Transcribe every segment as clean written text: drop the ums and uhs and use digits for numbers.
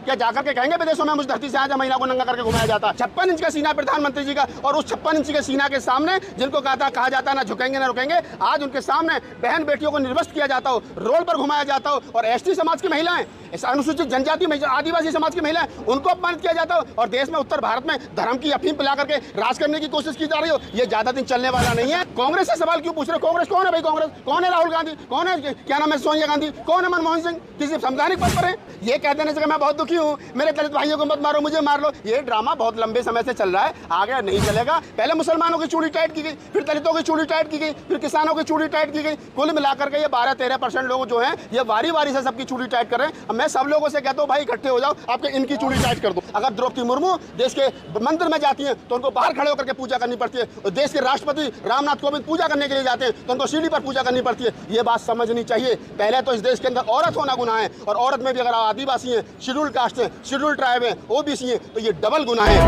क्या जाकर के कहेंगे विदेशों में मुझ धरती से आज महिला को नंगा करके घुमाया जाता? 56 इंच का सीना प्रधानमंत्री जी का, और उस 56 इंच के सीना के सामने जिनको कहा जाता ना झुकेंगे ना रुकेंगे, आज उनके सामने बहन बेटियों को निर्वस्त्र किया जाता हो, रोड पर घुमाया जाता हो, और एसटी समाज की महिलाएं, अनुसूचित जनजाति आदिवासी समाज की महिलाएं, उनको अपमानित किया जाता हो, और देश में उत्तर भारत में धर्म की अफीम पिला करके राज करने की कोशिश की जा रही हो। ये ज्यादा दिन चलने वाला नहीं है। कांग्रेस से सवाल क्यों पूछ रहे हो? कांग्रेस कौन है भाई? कांग्रेस कौन है? राहुल गांधी कौन है? क्या नाम है? सोनिया गांधी कौन है? मनमोहन सिंह किसी संवैधानिक पद पर है? ये कह देने से मैं बहुत दुखी हूँ, मेरे दलित भाइयों को मत मारो, मुझे मार लो, ये ड्रामा बहुत लंबे समय से चल रहा है, आगे नहीं चलेगा। पहले मुसलमानों की चूड़ी टाइट की गई, फिर दलितों की चूड़ी टाइट की गई, फिर किसानों की चूड़ी टाइट की गई। कुल मिलाकर के ये 12-13% लोग जो हैं ये वारी वारी से सबकी चूड़ी टाइट कर रहे हैं। मैं सब लोगों से कहता हूँ भाई इकट्ठे हो जाओ, आपके इनकी चूड़ी टाइट कर दो। अगर द्रौपदी मुर्मू देश के मंदिर में जाती हैं तो उनको बाहर खड़े होकर के पूजा करनी पड़ती है, और देश के राष्ट्रपति रामनाथ कोविंद पूजा करने के लिए जाते हैं तो उनको सीढ़ी पर पूजा करनी पड़ती है। ये बात समझनी चाहिए। पहले तो इस देश के अंदर औरत होना गुनाह है, और औरत में भी अगर आदिवासी हैं, शेड्यूल कास्ट हैं, शेड्यूल ट्राइब हैं, ओबीसी हैं, तो ये डबल गुनाह है।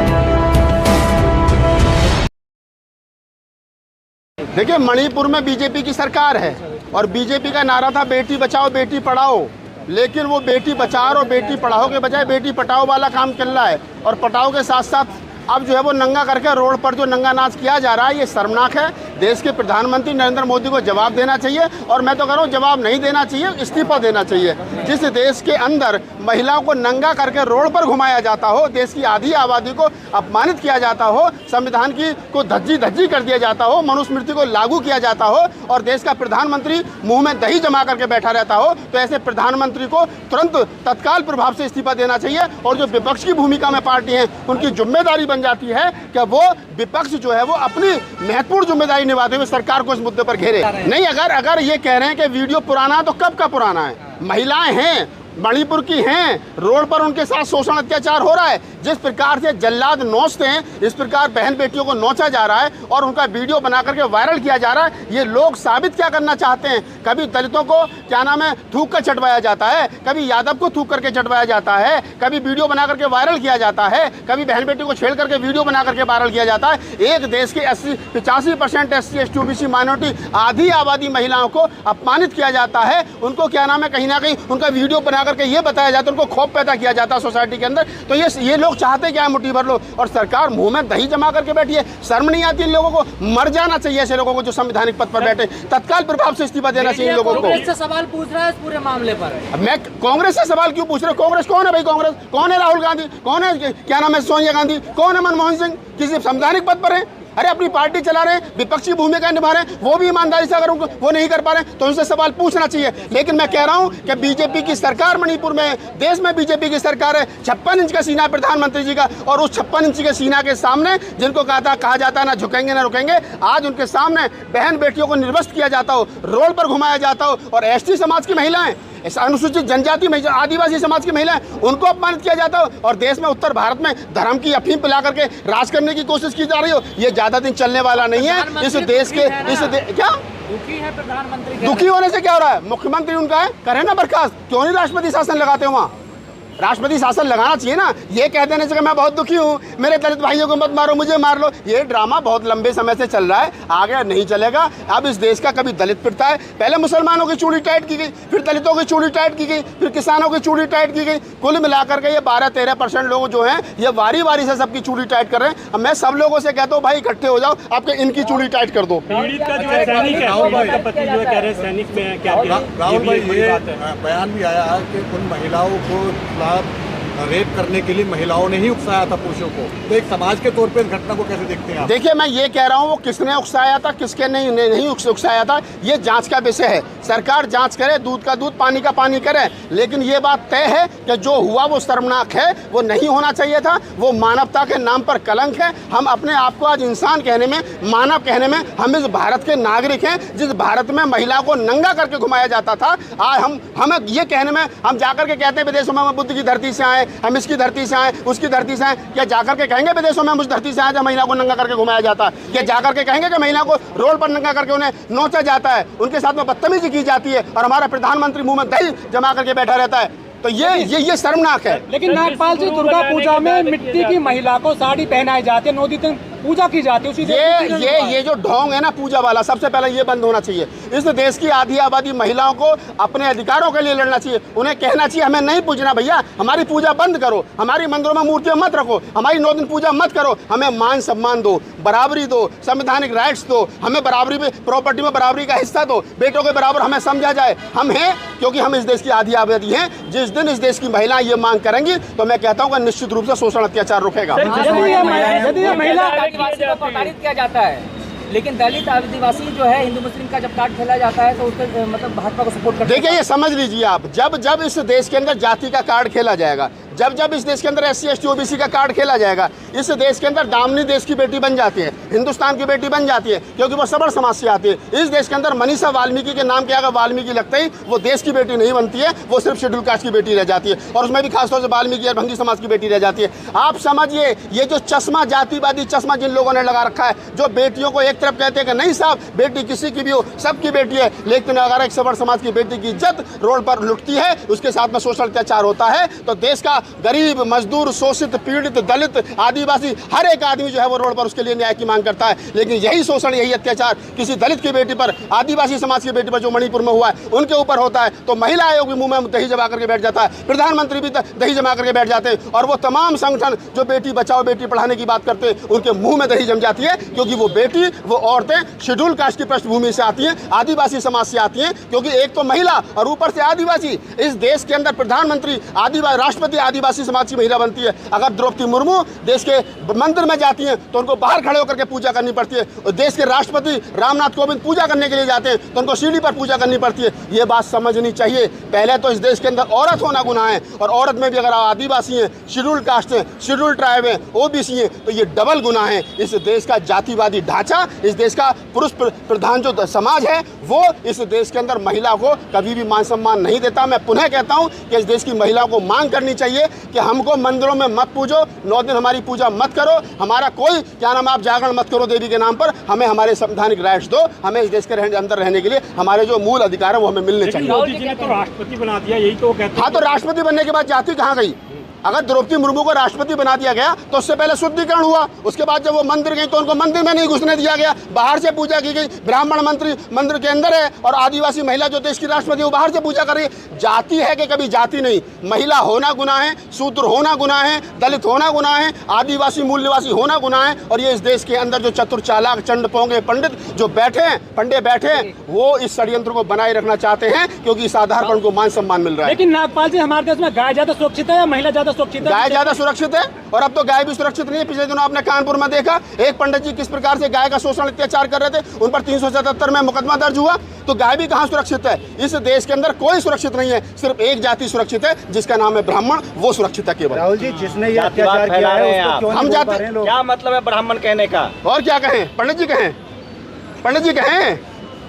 देखिए, मणिपुर में बीजेपी की सरकार है, और बीजेपी का नारा था बेटी बचाओ बेटी पढ़ाओ, लेकिन वो बेटी बचाओ और बेटी पढ़ाओ के बजाय बेटी पटाओ वाला काम चल रहा है। और पटाओ के साथ साथ अब जो है वो नंगा करके रोड पर जो नंगा नाच किया जा रहा है, ये शर्मनाक है। देश के प्रधानमंत्री नरेंद्र मोदी को जवाब देना चाहिए, और मैं तो कह रहा हूँ जवाब नहीं देना चाहिए, इस्तीफा देना चाहिए। जिस देश के अंदर महिलाओं को नंगा करके रोड पर घुमाया जाता हो, देश की आधी आबादी को अपमानित किया जाता हो, संविधान की को धज्जी कर दिया जाता हो, मनुस्मृति को लागू किया जाता हो, और देश का प्रधानमंत्री मुंह में दही जमा करके बैठा रहता हो, तो ऐसे प्रधानमंत्री को तुरंत तत्काल प्रभाव से इस्तीफा देना चाहिए। और जो विपक्ष की भूमिका में पार्टी है, उनकी जिम्मेदारी जाती है कि वो विपक्ष जो है वो अपनी महत्वपूर्ण जिम्मेदारी निभाते हुए सरकार को इस मुद्दे पर घेरे। नहीं, अगर ये कह रहे हैं कि वीडियो पुराना है तो कब का पुराना है? महिलाएं हैं, मणिपुर की हैं, रोड पर उनके साथ शोषण अत्याचार हो रहा है। जिस प्रकार से जल्लाद नोचते हैं, इस प्रकार बहन बेटियों को नोचा जा रहा है और उनका वीडियो बना करके वायरल किया जा रहा है। ये लोग साबित क्या करना चाहते हैं? कभी दलितों को क्या नाम है थूक कर चटवाया जाता है, कभी यादव को थूक करके चटवाया जाता है, कभी वीडियो बना करके वायरल किया जाता है, कभी बहन बेटी को छेड़ करके वीडियो बना करके वायरल किया जाता है। एक देश के 85% SC ST OBC माइनॉरिटी आधी आबादी महिलाओं को अपमानित किया जाता है, उनको क्या नाम है कहीं ना कहीं उनका वीडियो बना करके ये बताया जाता है, उनको खौफ पैदा किया जाता है सोसाइटी के अंदर। तो ये लोग चाहते क्या है? मुट्ठी भर लो, और सरकार मुंह में दही जमा करके बैठी है। शर्म नहीं आती इन लोगों को? मर जाना चाहिए ऐसे लोगों को जो संवैधानिक पद पर बैठे। तत्काल प्रभाव से इस्तीफा देना चाहिए लोगों को। कांग्रेस से सवाल पूछ रहा है इस पूरे मामले पर। मैं कांग्रेस से सवाल क्यों पूछ रहा हूँ? कांग्रेस कौन है भाई? कांग्रेस कौन है? राहुल गांधी कौन है? क्या नाम है? सोनिया गांधी कौन है? मनमोहन सिंह किसी संवैधानिक पद पर है? अरे अपनी पार्टी चला रहे हैं, विपक्षी भूमिका निभा रहे हैं, वो भी ईमानदारी से अगर उनको वो नहीं कर पा रहे हैं तो उनसे सवाल पूछना चाहिए। लेकिन मैं कह रहा हूं कि बीजेपी की सरकार मणिपुर में, देश में बीजेपी की सरकार है। 56 इंच का सीना प्रधानमंत्री जी का, और उस 56 इंच के सीना के सामने जिनको कहा जाता है ना झुकेंगे ना रुकेंगे, आज उनके सामने बहन बेटियों को निर्वस्त्र किया जाता हो, रोड पर घुमाया जाता हो, और ST समाज की महिलाएं, अनुसूचित जनजाति आदिवासी समाज की महिलाएं, उनको अपमानित किया जाता हो, और देश में उत्तर भारत में धर्म की अफीम पिला करके राज करने की कोशिश की जा रही हो। ये ज्यादा दिन चलने वाला नहीं है। इस देश के क्या दुखी है प्रधानमंत्री? दुखी होने से क्या हो रहा है? मुख्यमंत्री उनका है, करे ना बर्खास्त, क्यों नहीं राष्ट्रपति शासन लगाते हो? वहाँ राष्ट्रपति शासन लगाना चाहिए ना। ये कह देने से मैं बहुत दुखी हूँ, मेरे दलित भाइयों को मत मारो, मुझे मार लो, ये ड्रामा बहुत लंबे समय से चल रहा है, आगे नहीं चलेगा। अब इस देश का कभी दलित पिटता है, पहले मुसलमानों की चूड़ी टाइट की गई, फिर दलितों की चूड़ी टाइट की गई, फिर किसानों की चूड़ी टाइट की गई। कुल मिलाकर के ये 12-13% लोग जो हैं ये वारी वारी से सबकी चूड़ी टाइट कर रहे हैं। अब मैं सब लोगों से कहता हूँ भाई इकट्ठे हो जाओ, आपके इनकी चूड़ी टाइट कर दो। राहुल भाई, ये बयान भी आया है कि उन महिलाओं को रेप करने के लिए महिलाओं ने ही उकसाया था पुरुषों को, तो एक समाज के तौर पे इस घटना को कैसे देखते हैं आप? देखिए, मैं ये कह रहा हूँ वो किसने उकसाया था, किसके नहीं उकसाया था, ये जांच का विषय है। सरकार जांच करे, दूध का दूध पानी का पानी करे, लेकिन ये बात तय है कि जो हुआ वो शर्मनाक है, वो नहीं होना चाहिए था, वो मानवता के नाम पर कलंक है। हम अपने आप को आज इंसान कहने में, मानव कहने में, हम इस भारत के नागरिक हैं। जिस भारत में महिला को नंगा करके घुमाया जाता था, आज हमें ये कहने में, हम जाकर के कहते हैं विदेशों में बुद्ध की धरती से आए, हम इसकी धरती से आए, उसकी धरती से आए। क्या जाकर के कहेंगे विदेशों में मुझ धरती से आए जब महिला को नंगा करके घुमाया जाता है? क्या जाकर के कहेंगे कि महिला को रोड पर नंगा करके उन्हें नोचा जाता है, उनके साथ में बदतमीजी की जाती है, और हमारा प्रधानमंत्री मुंह में दही जमा करके बैठा रहता है? तो ये शर्मनाक है। लेकिन नागपाल जी, दुर्गा पूजा में मिट्टी की महिला को साड़ी पहनाई जाती है, 9 दिन पूजा की जाती है उसी ये जो ढोंग है ना पूजा वाला, सबसे पहले ये बंद होना चाहिए। इस देश की आधी आबादी महिलाओं को अपने अधिकारों के लिए लड़ना चाहिए। उन्हें कहना चाहिए हमें नहीं पूजना भैया, हमारी पूजा बंद करो, हमारी मंदिरों में मूर्तियां मत रखो, हमारी 9 दिन पूजा मत करो, हमें मान सम्मान दो, बराबरी दो, संवैधानिक राइट्स दो, हमें बराबरी में प्रॉपर्टी में बराबरी का हिस्सा दो, बेटों के बराबर हमें समझा जाए। हम हैं क्योंकि हम इस देश की आधी आबादी हैं। जिस दिन इस देश की महिलाएं ये मांग करेंगी तो मैं कहता हूँ कि निश्चित रूप से शोषण अत्याचार रुकेगा। महिला आदिवासी को प्रताड़ित किया जाता है, लेकिन दलित आदिवासी जो है हिंदू मुस्लिम का जब कार्ड खेला जाता है तो उसके मतलब भाजपा को सपोर्ट करते हैं। देखिए ये समझ लीजिए आप, जब इस देश के अंदर जाति का कार्ड खेला जाएगा, जब इस देश के अंदर SC ST OBC का कार्ड खेला जाएगा, इस देश के अंदर दामनी देश की बेटी बन जाती है, हिंदुस्तान की बेटी बन जाती है, क्योंकि वो सबर समाज से आती है। इस देश के अंदर मनीषा वाल्मीकि के नाम के अगर वाल्मीकि लगते ही वो देश की बेटी नहीं बनती है, वो सिर्फ शेड्यूल कास्ट की बेटी रह जाती है, और उसमें भी खासतौर से वाल्मीकि और भंगी समाज की बेटी रह जाती है। आप समझिए ये जो चश्मा, जातिवादी चश्मा जिन लोगों ने लगा रखा है, जो बेटियों को एक तरफ कहते हैं कि नहीं साहब बेटी किसी की भी हो, सबकी बेटी है, लेकिन अगर एक सबर समाज की बेटी की इज्जत रोड पर लुटती है, उसके साथ में शोषण अत्याचार होता है, तो देश का गरीब, मजदूर, शोषित, पीड़ित, दलित, आदिवासी हर एक आदमी जो है वो रोड पर उसके लिए न्याय की मांग करता है। लेकिन यही शोषण, यही अत्याचार किसी दलित की बेटी पर, आदिवासी समाज की बेटी पर जो मणिपुर में हुआ है उनके ऊपर होता है, तो महिला आयोग भी मुंह में दही जमा करके बैठ जाता है, प्रधानमंत्री भी दही जमा करके बैठ जाते हैं, और वो तमाम संगठन जो बेटी बचाओ बेटी पढ़ाने की बात करते हैं उनके मुंह में दही जम जाती है, क्योंकि वो बेटी, वो औरतें शेड्यूल कास्ट की पृष्ठभूमि से आती हैं, आदिवासी समाज से आती हैं, क्योंकि एक तो महिला और ऊपर से आदिवासी। इस देश के अंदर प्रधानमंत्री राष्ट्रपति आदिवासी समाज की महिला बनती है। अगर द्रौपदी मुर्मू देश के मंदिर में जाती हैं तो उनको बाहर खड़े होकर के पूजा करनी पड़ती है, और देश के राष्ट्रपति रामनाथ कोविंद पूजा करने के लिए जाते हैं तो उनको सीढ़ी पर पूजा करनी पड़ती है। ये बात समझनी चाहिए। पहले तो इस देश के अंदर औरत होना गुनाह है, और औरत में भी अगर आदिवासी हैं, शेड्यूल कास्ट हैं, शेड्यूल ट्राइब हैं, OBC हैं, तो ये डबल गुनाह है। इस देश का जातिवादी ढांचा, इस देश का पुरुष प्रधान जो समाज है, वो इस देश के अंदर महिला को कभी भी मान सम्मान नहीं देता। मैं पुनः कहता हूं कि इस देश की महिलाओं को मांग करनी चाहिए कि हमको मंदिरों में मत पूजो, 9 दिन हमारी पूजा मत करो, हमारा कोई क्या नाम आप जागरण मत करो देवी के नाम पर, हमें हमारे संवैधानिक राइट्स दो, हमें इस देश के अंदर रहने के लिए हमारे जो मूल अधिकार है वो हमें मिलने चाहिए। मोदी जी ने तो राष्ट्रपति बना दिया, यही तो कहते हैं। हाँ, तो राष्ट्रपति बनने के बाद जाति कहाँ गई? अगर द्रौपदी मुर्मू को राष्ट्रपति बना दिया गया तो उससे पहले शुद्धिकरण हुआ, उसके बाद जब वो मंदिर गई तो उनको मंदिर में नहीं घुसने दिया गया, बाहर से पूजा की गई। ब्राह्मण मंत्री मंदिर के अंदर है और आदिवासी महिला जो देश की राष्ट्रपति वो बाहर से पूजा कर रही है। जाति है कि कभी जाति नहीं, महिला होना गुनाह है, शूद्र होना गुनाह है, दलित होना गुनाह है, आदिवासी मूल निवासी होना गुनाह है। और ये इस देश के अंदर जो चतुर चालाक चंड पोंगे पंडित जो बैठे हैं, पंडे बैठे हैं, वो इस षड्यंत्र को बनाए रखना चाहते हैं, क्योंकि इस आधार पर उनको मान सम्मान मिल रहा है। लेकिन नागपाल जी, हमारे देश में गाय ज्यादा सुरक्षित है या महिला ज्यादा सुरक्षित है? गाय ज्यादा सुरक्षित है, और अब तो गाय भी सुरक्षित नहीं है। पिछले दिनों आपने कानपुर में देखा एक पंडित जी किस प्रकार से गाय का शोषण अत्याचार कर रहे थे, उन पर 377 में मुकदमा दर्ज हुआ। तो गाय भी कहाँ सुरक्षित है? इस देश के अंदर कोई सुरक्षित नहीं है, सिर्फ एक जाति सुरक्षित है जिसका नाम है ब्राह्मण, वो सुरक्षित है केवल। राहुल जी, जिसने ये अत्याचार किया है उसको क्यों हम जाते, क्या मतलब है ब्राह्मण कहने का? और क्या कहें? पंडित जी कहें, पंडित जी कहें,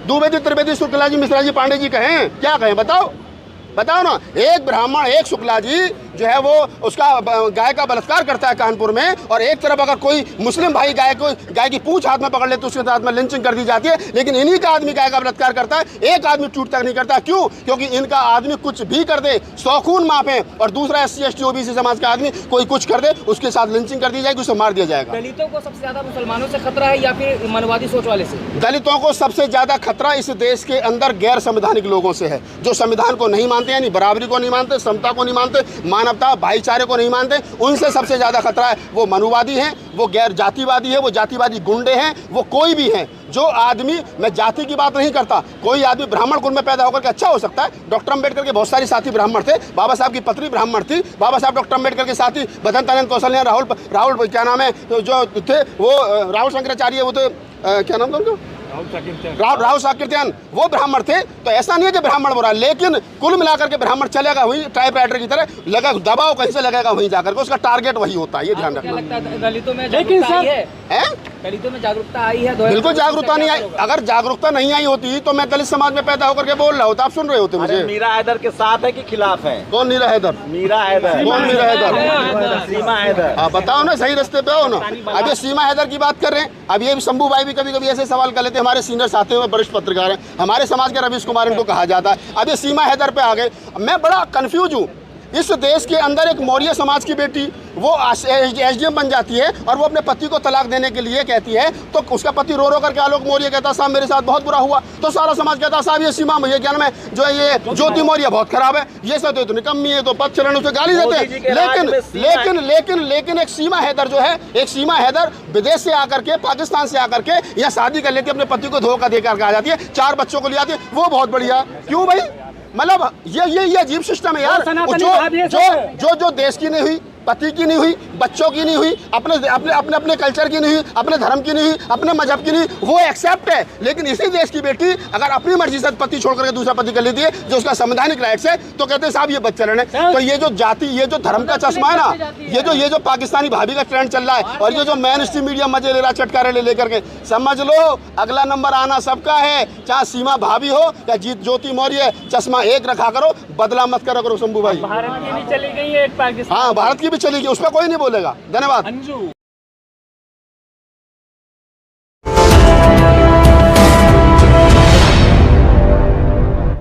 द्विवेदी त्रिवेदी शुक्ला जी मिश्रा जी पांडे जी कहें, क्या कहें? बताओ ना। एक ब्राह्मण, एक शुक्ला जी जो है वो उसका गाय का बलात्कार करता है कानपुर में, और एक तरफ अगर कोई मुस्लिम भाई गाय की पूंछ हाथ में पकड़ ले तो उसके साथ में लिंचिंग कर दी जाती है। लेकिन इन्हीं का आदमी गाय का बलात्कार करता है, एक आदमी टूट तक नहीं करता। क्यों? क्योंकि इनका आदमी कुछ भी कर दे, 100 खून माफे, और दूसरा SC ST OBC समाज का आदमी कोई कुछ कर दे, उसके साथ लिंचिंग कर दी जाएगी, उसे मार दिया जाएगा। दलितों को सबसे ज्यादा मुसलमानों से खतरा है या फिर मनवादी सोच वाले से? दलितों को सबसे ज्यादा खतरा इस देश के अंदर गैर संवैधानिक लोगों से है, जो संविधान को नहीं मानते, यानी बराबरी को नहीं मानते, समता को नहीं मानते, मानवता भाईचारे को नहीं मानते। उनसे सबसे ज्यादा खतरा है। वो मनुवादी हैं, वो गैर जातिवादी है, वो जातिवादी गुंडे हैं, वो कोई भी हैं। जो आदमी, मैं जाति की बात नहीं करता, कोई आदमी ब्राह्मण कुल में पैदा होकर के अच्छा हो सकता है। डॉक्टर अम्बेडकर के बहुत सारे साथी ब्राह्मण थे, बाबा साहब की पत्नी ब्राह्मण थी, बाबा साहब डॉक्टर अम्बेडकर के साथी बदन कौशल्या, राहुल क्या नाम है जो थे वो राहुल शंकराचार्य, वो थे क्या नाम था उनका, राहुल साकृत्यान, वो ब्राह्मण थे। तो ऐसा नहीं है कि ब्राह्मण बुरा, लेकिन कुल मिलाकर के ब्राह्मण चलेगा वही टाइप राइटर की तरह, लगा दबाव कहीं से लगेगा वहीं जाकर के, उसका टारगेट वही होता है। ये ध्यान रखना। दलितों में लेकिन दलितों में जागरूकता आई है? बिल्कुल जागरूकता नहीं आई। अगर जागरूकता नहीं आई होती तो मैं दलित समाज में पैदा होकर के बोल रहा होता, आप सुन रहे होते मुझे। मीरा हैदर के साथ है कि खिलाफ है? कौन मीरा हैदर? मीरा हैदर। कौन मीरा हैदर? सीमा हैदर। हाँ बताओ ना, सही रास्ते पे हो ना। अब ये सीमा हैदर की बात कर रहे हैं। अब ये शंभू भाई भी कभी कभी ऐसे सवाल कर लेते हैं, हमारे सीनियर साथी में वरिष्ठ पत्रकार हैं, हमारे समाज के रवीश कुमार इनको कहा जाता है। अब ये सीमा हैदर पे आ गए। मैं बड़ा कंफ्यूज हूँ। इस देश के अंदर एक मौर्य समाज की बेटी वो एसडीएम बन जाती है और वो अपने पति को तलाक देने के लिए कहती है, तो उसका पति रो रो करके आलोक मौर्य कहता साहब मेरे साथ बहुत बुरा हुआ, तो सारा समाज कहता साहब ये सीमा ये क्या नाम है जो है ये ज्योति मौर्य बहुत खराब है, ये सब तो निकम्मी है, तो पद चरण उसे गाली देते हैं। लेकिन एक सीमा हैदर जो है, एक सीमा हैदर विदेश से आकर के पाकिस्तान से आकर के यहाँ शादी कर लेती है, अपने पति को धोखा देकर आ जाती है, 4 बच्चों को ले आती है, वो बहुत बढ़िया। क्यों भाई, मतलब ये अजीब सिस्टम है यार। जो देश की नहीं हुई, पति की नहीं हुई, बच्चों की नहीं हुई, अपने कल्चर की नहीं हुई, अपने धर्म की नहीं हुई, अपने मजहब की नहीं हुई, वो एक्सेप्ट है। लेकिन इसी देश की बेटी अगर अपनी मर्जी से पति छोड़ करके दूसरा पति कर लेती है जो उसका संवैधानिक राइट्स है, तो कहते हैं साहब ये बदचलन है। तो ये जो जाति, ये जो धर्म का चश्मा है ना, ये जो पाकिस्तानी भाभी का ट्रेंड चल रहा है और ये जो मेन स्ट्रीम मीडिया मजे ले रहा है चटकारे ले लेकर के, समझ लो अगला नंबर आना सबका है, चाहे सीमा भाभी हो या ज्योति मौर्य। चश्मा एक रखा करो, बदला मत करो शंभू भाई। भारत की भी चली गई है एक पाकिस्तान। हाँ, भारत की भी चलेगी, उस पर कोई नहीं बोलेगा। धन्यवाद।